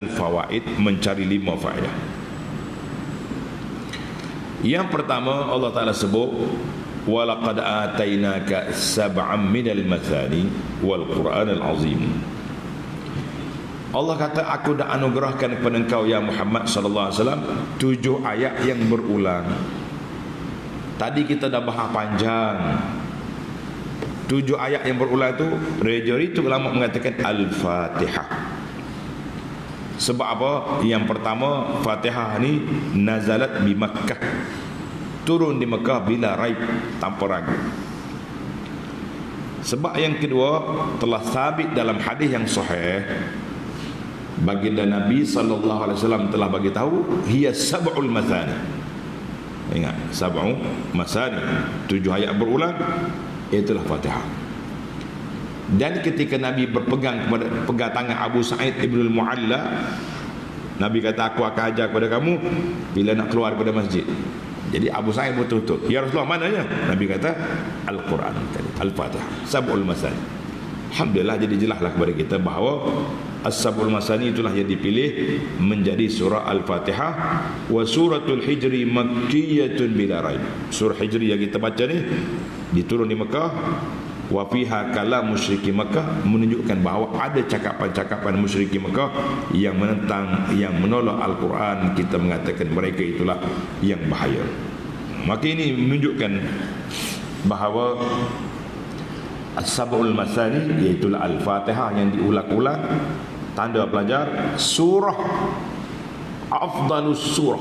fawaid, mencari 5 faedah. Yang pertama Allah Ta'ala sebut walaqad atainaka sab'an minal mathani wal Qur'anal azim. Allah kata aku dah anugerahkan kepada engkau ya Muhammad sallallahu alaihi wasallam 7 ayat yang berulang. Tadi kita dah bahas panjang 7 ayat yang berulang tu. Majoriti ulama mengatakan Al-Fatihah. Sebab apa? Yang pertama, Fatihah ni nazalat di Makkah, turun di Makkah bila raib, tanpa ragu. Sebab yang kedua, telah sabit dalam hadis yang sahih, baginda Nabi sallallahu alaihi wasallam telah bagi tahu hiya sab'ul mathani. Ingat, sab'u masani, 7 ayat berulang, itulah Fatihah. Dan ketika Nabi berpegang tangan Abu Sa'id Ibn al-Mu'alla, Nabi kata aku akan ajar kepada kamu bila nak keluar daripada masjid. Jadi Abu Sa'id betul-betul, ya Rasulullah, mananya? Nabi kata Al-Quran, Al-Fatihah, Sab'ul Masani. Alhamdulillah, jadi jelaslah kepada kita bahawa As-Sab'ul Masani itulah yang dipilih menjadi surah Al-Fatihah. Wa suratul Hijri makkiyatun bila raib. Surah Hijri yang kita baca ni diturun di Mekah. Wa fiha kalam musyriki Mekah, menunjukkan bahawa ada cakapan-cakapan musyriki Mekah yang menentang, yang menolak Al-Quran. Kita mengatakan mereka itulah yang bahaya. Maka ini menunjukkan bahawa As-Sab'ul Masani, iaitu Al-Fatihah yang diulang-ulang, tanda pelajar surah afdalus surah.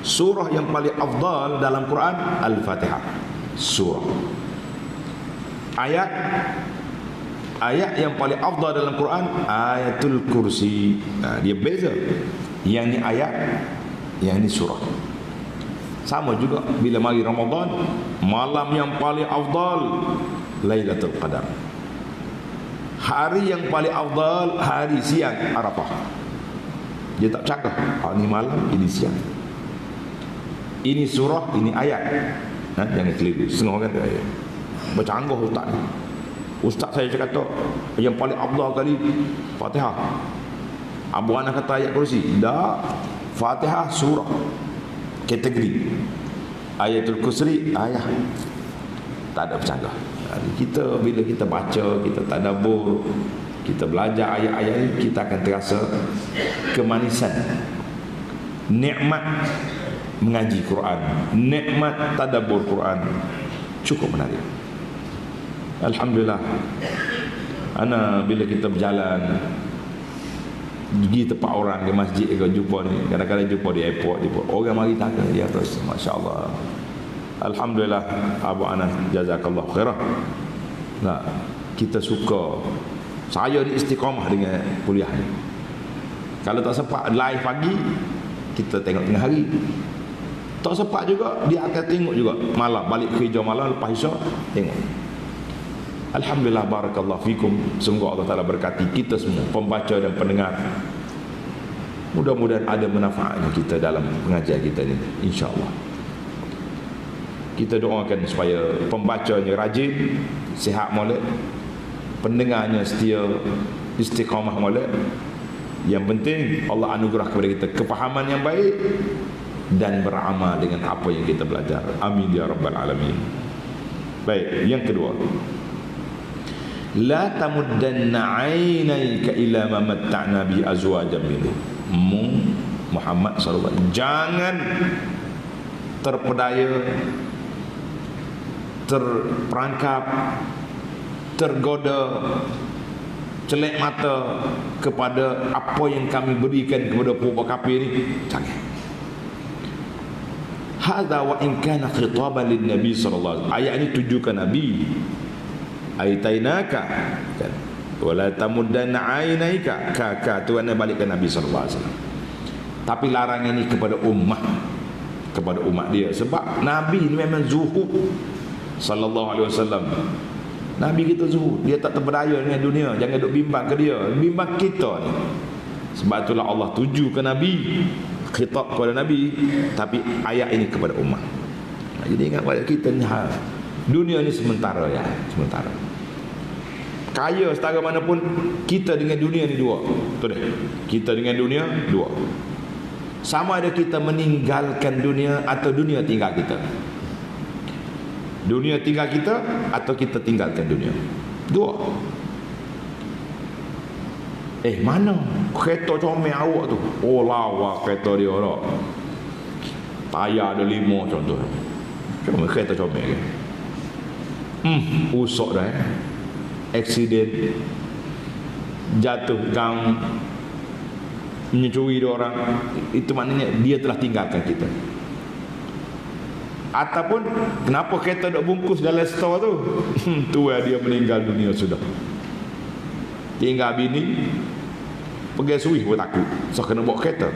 Surah yang paling afdal dalam Quran Al-Fatihah. Surah ayat yang paling afdal dalam Quran Ayatul Kursi. Dia beza. Yang ni ayat, yang ni surah. Sama juga bila mari Ramadan, malam yang paling afdal Lailatul Qadar. Hari yang paling afdal hari siang Arafah. Dia tak cakap ni malam, ini siang, ini surah, ini ayat. Jangan keliru. Setengah orang kata bercanggah ustaz ni. Ustaz saya cakap yang paling afdal kali Fatihah. Abu Anas kata ayat kursi. Tak, Fatihah surah kategori, Ayatul Kursi ayat. Tak ada bercanggah. Kita bila kita baca, kita tadabbur, kita belajar ayat-ayat ini, kita akan terasa kemanisan, nikmat mengaji Quran, nikmat tadabbur Quran. Cukup menarik. Alhamdulillah. Ana bila kita berjalan pergi tempat orang ke masjid ke, jumpa ni, kadang-kadang jumpa di airport, orang mari tanya dia terus, masya-Allah. Alhamdulillah. Abu Anas, jazakallah khairah. Nah, kita suka, saya ni istiqamah dengan kuliah ni. Kalau tak sempat live pagi, kita tengok tengah hari. Tak sempat juga, dia akan tengok juga malam, balik kerja malam lepas isyak tengok. Alhamdulillah, barakallahu fikum. Semoga Allah Ta'ala berkati kita semua, pembaca dan pendengar. Mudah-mudahan ada manfaatnya kita dalam pengajian kita ni, insya-Allah. Kita doakan supaya pembacanya rajin, sihat molek, pendengarnya setia, istiqamah molek. Yang penting Allah anugerah kepada kita kefahaman yang baik dan beramal dengan apa yang kita belajar. Amin ya rabbal alamin. Baik, yang kedua, la tamuddanna 'ainaika ila ma matta'na bi azwajan minhum. Muhammad sallallahu alaihi wasallam, jangan terpedaya, terperangkap, tergoda, celek mata kepada apa yang kami berikan kepada puak kafir ni. Jangan. Hadza wa in kana khitaban lin nabi sallallahu alaihi wasallam. Ayat ini tujukan Nabi. Aitainaka kan, wala tamuddanna ainaika, ka tuan balik ke Nabi sallallahu alaihi wasallam. Tapi larang ini kepada umat dia, sebab Nabi ni memang zuhud sallallahu alaihi wasallam. Nabi kita zuhud, dia tak terpedaya dengan dunia. Jangan duk bimbang ke dia, bimbang kita ni. Sebab itulah Allah tuju ke Nabi, khitab kepada Nabi, tapi ayat ini kepada umat. Jadi ingat pada kita ni, dunia ni sementara ya, sementara. Kaya setara mana pun, kita dengan dunia ni dua. Betul tak? Kita dengan dunia dua. Sama ada kita meninggalkan dunia atau dunia tinggal kita. Dunia tinggal kita atau kita tinggalkan dunia. Dua. Mana kereta comel awak tu? Oh lawa kereta dia tak. Tayar ada 5 contoh. Cuma kereta comel ke? Usok dah Aksiden, jatuh gang, mencuri dia orang. Itu maknanya dia telah tinggalkan kita. Ataupun kenapa kereta duk bungkus dalam store tu? Tu dia meninggal dunia sudah. Tinggal bini, pergi Swiss pun takut. So kena bawa kereta.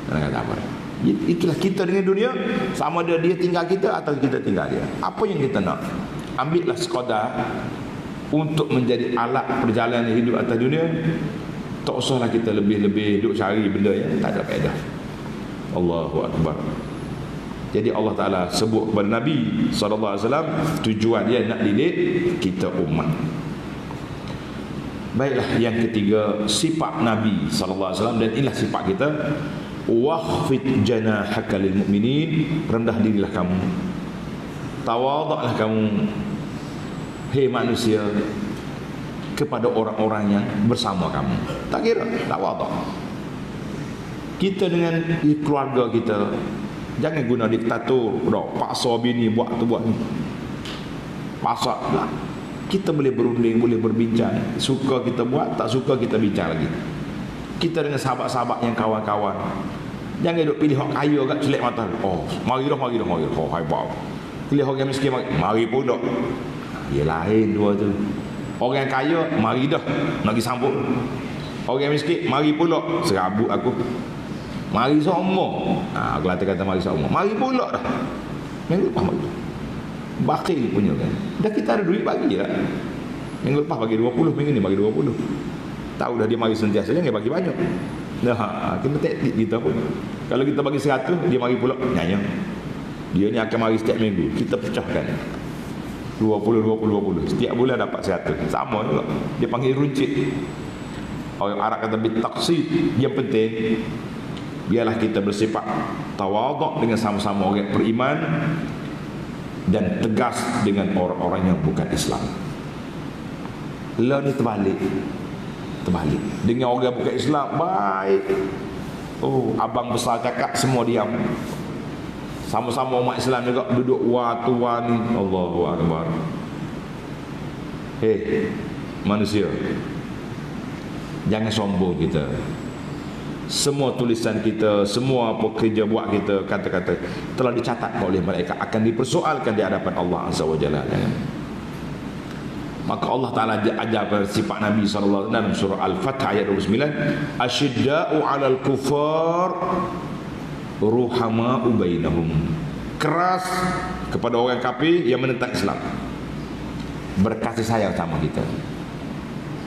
Kata apa? Itulah kita dengan dunia. Sama ada dia tinggal kita atau kita tinggal dia. Apa yang kita nak? Ambillah sekadar untuk menjadi alat perjalanan hidup atas dunia. Tak usahlah kita lebih-lebih duk cari benda yang tak ada faedah. Allahu Akbar. Jadi Allah Ta'ala sebut kepada Nabi SAW, tujuan dia nak didik kita umat. Baiklah, yang ketiga, sifat Nabi SAW, dan inilah sifat kita. Wakhfid janahaka lil mu'minin, rendah dirilah kamu, tawaduklah kamu, hei manusia, kepada orang-orang yang bersama kamu. Tak kira, tak wadah. Kita dengan keluarga kita, jangan guna diktator. Paksa bini buat tu buat ni. Paksa lah. Kita boleh berunding, boleh berbincang. Suka kita buat, tak suka kita bincang lagi. Kita dengan sahabat-sahabat yang kawan-kawan, jangan duk pilih orang kaya kat celak mata. Oh, mari dah. Oh, hebat. Pilih orang miskin, mari pun dah. Dia lain dua tu. Orang kaya, mari dah, nak pergi sambut. Orang miskin, mari pula, serabut aku. Mari semua. Aku kata mari semua. Mari pula dah. Minggu lepas mari. Bakil punya kan. Dah kita ada duit bagi lah. Minggu lepas bagi 20, minggu ni bagi 20. Tahu dah dia mari sentiasa, jangan bagi banyak. Dah, kita taktik kita pun. Kalau kita bagi 100, dia mari pula. Nyanya. Dia ni akan mari setiap minggu. Kita pecahkan. 20. Setiap bulan dapat 100. Sama juga. Dia panggil runcit. Orang Arab kata bitaqsid. Yang penting, biarlah kita bersifat tawaduk dengan sama-sama orang beriman, dan tegas dengan orang-orang yang bukan Islam. Lah ni terbalik. Dengan orang bukan Islam, baik. Oh, abang besar cakap, semua diam. Sama-sama umat Islam juga duduk watu-wani. Allahu Akbar. Hei manusia, jangan sombong kita. Semua tulisan kita, semua pekerja buat kita, kata-kata telah dicatat oleh mereka, akan dipersoalkan di hadapan Allah Azza wa Jalla. Maka Allah Ta'ala ajar sifat Nabi SAW dalam surah Al-Fath ayat 29. Asyidda'u 'alal kufar ruhama'u bainahum. Keras kepada orang kafir yang menentang Islam, berkasih sayang sama kita.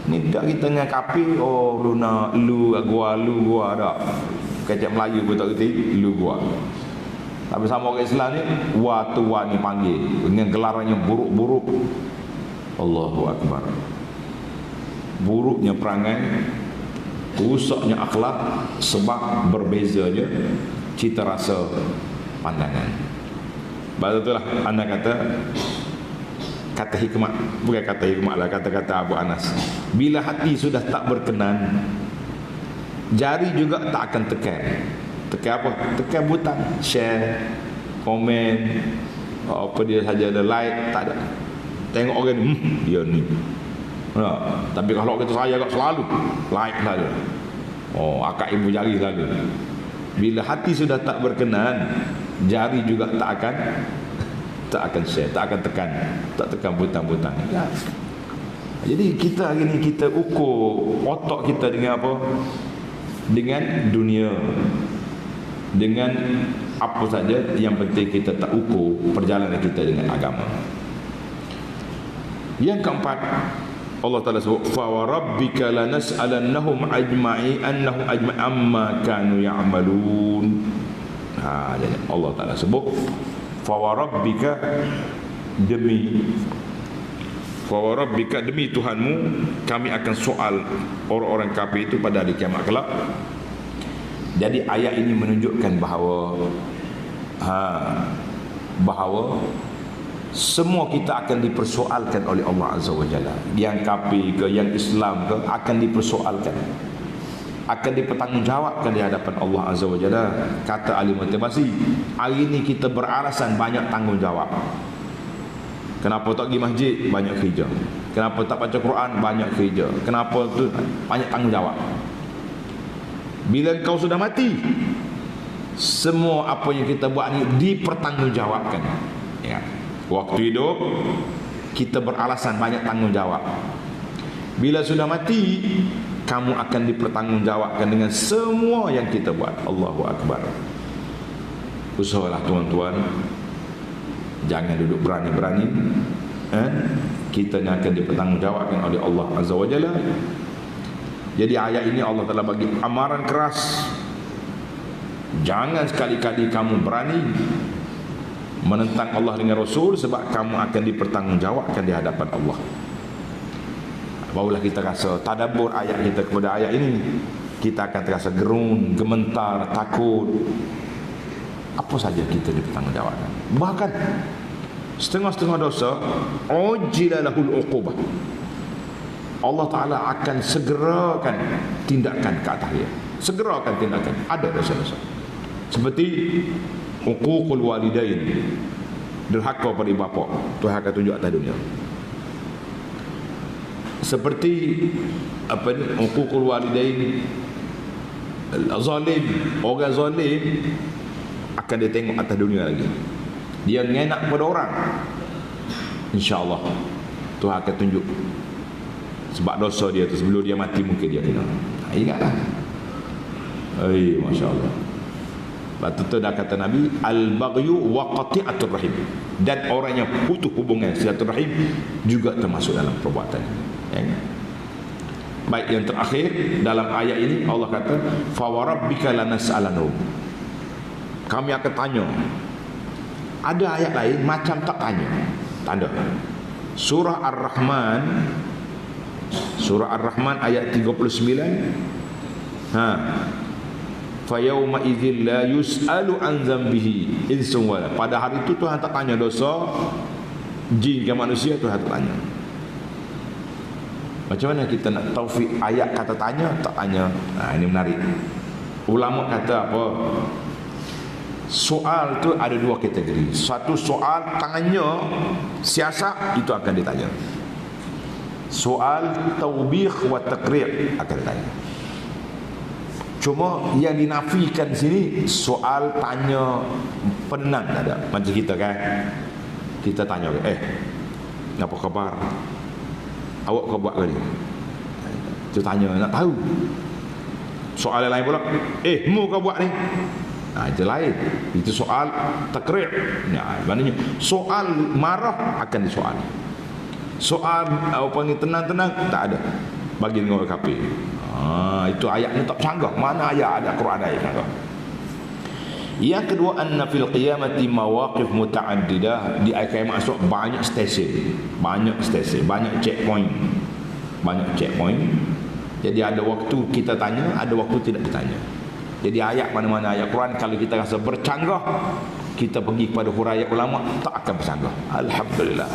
Ni tak kita dengan kafir, oh runa lu gua dak. Kecap Melayu pun tak kerti, lu gua. Tapi sama orang Islam ni, wa ni panggil dengan gelaran yang buruk-buruk. Allahu Akbar. Buruknya perangai, rusaknya akhlak, sebab berbezanya cita rasa pandangan. Baru itulah anda kata hikmat, bukan kata hikmat lah, kata-kata Abu Anas. Bila hati sudah tak berkenan, jari juga tak akan tekan. Tekan apa? Tekan butang share, komen, apa dia saja ada like, tak ada. Tengok orang ni, dia ni. Tapi kalau kita saya agak selalu like saja. Oh, akak ibu jari selalu. Bila hati sudah tak berkenan, jari juga tak akan share, tak akan tekan butang-butang. Ya. Jadi kita hari ni kita ukur otak kita dengan apa? Dengan dunia, dengan apa saja. Yang penting kita tak ukur perjalanan kita dengan agama. Yang keempat, Allah Ta'ala sebut, fa wa rabbika lanas'alannahum annahum ajma'i amma kanu ya'malun. Jadi Allah Ta'ala sebut, fa wa rabbika, demi fa warabbika, demi Tuhanmu kami akan soal orang-orang kafir itu pada hari kiamat kelak. Jadi ayat ini menunjukkan bahawa semua kita akan dipersoalkan oleh Allah Azza wa Jalla. Yang kafir ke, yang Islam ke, akan dipersoalkan, akan dipertanggungjawabkan di hadapan Allah Azza wa Jalla. Kata ahli motivasi, hari ini kita beralasan banyak tanggungjawab. Kenapa tak pergi masjid? Banyak kerja. Kenapa tak baca Quran? Banyak kerja. Kenapa tu? Banyak tanggungjawab. Bila kau sudah mati, semua apa yang kita buat ni dipertanggungjawabkan. Ya. Waktu hidup kita beralasan banyak tanggungjawab. Bila sudah mati, kamu akan dipertanggungjawabkan dengan semua yang kita buat. Allahu Akbar. Usahalah tuan-tuan, jangan duduk berani-berani. Kita ni akan dipertanggungjawabkan oleh Allah Azza wa Jalla. Jadi ayat ini Allah telah bagi amaran keras. Jangan sekali-kali kamu berani menentang Allah dengan Rasul, sebab kamu akan dipertanggungjawabkan di hadapan Allah. Barulah kita rasa tadabbur ayat kita kepada ayat ini, kita akan terasa gerun, gemetar, takut. Apa saja kita dipertanggungjawabkan. Bahkan setengah-setengah dosa ujila lahul uqubah, Allah Ta'ala akan segerakan tindakan ke atas dia. Segerakan tindakan. Ada dosa-dosa seperti uququl walidain, derhaka pada ibu bapa, Tuhan akan tunjuk atas dunia. Seperti apa ni, uququl walidain, zalim, orang zalim akan dia tengok atas dunia lagi. Dia ngenak pada orang, insya-Allah Tuhan akan tunjuk sebab dosa dia tu. Sebelum dia mati mungkin dia kena. Ingatlah. Masya-Allah. Betul dah kata Nabi, al-baghyu wa qati'atur rahim, dan orang yang putus hubungan silaturahim juga termasuk dalam perbuatan. Baik, yang terakhir dalam ayat ini Allah kata fa warabbika lanas'alanu, kami akan tanya. Ada ayat lain macam tak tanya. Tak ada. Surah Ar-Rahman, Surah Ar-Rahman ayat 39. Fa yauma idzil la yus'alu an dzambihi insun wala. Pada hari itu Tuhan tak tanya dosa jin ke manusia, Tuhan tak tanya. Macam mana kita nak taufik ayat kata tanya, tak tanya? Ini menarik. Ulama kata apa? Soal tu ada dua kategori. Satu soal tangannya siasat, itu akan ditanya. Soal taubih wa taqrir akan ditanya. Cuma yang dinafikan sini soal tanya penenang tak ada. Macam kita kan, kita tanya, apa khabar? Awak kau buat ke ni? Itu tanya, nak tahu. Soal lain pula, mu kau buat ni? Itu lain. Itu soal takrir. Maknanya soal marah akan disoal. Soal panggil tenang-tenang tak ada bagi dengan orang kafir. Itu ayat ni tak bercanggah. Mana ayat ada Quran ayat bercanggah. Yang kedua, anna fil qiyamati mawaqif muta'addidah. Di ayat kiamat masuk banyak stesen, banyak checkpoint, jadi ada waktu kita tanya, ada waktu tidak ditanya. Jadi ayat mana-mana ayat Quran kalau kita rasa bercanggah, kita pergi kepada huraian ulama, tak akan bercanggah. Alhamdulillah.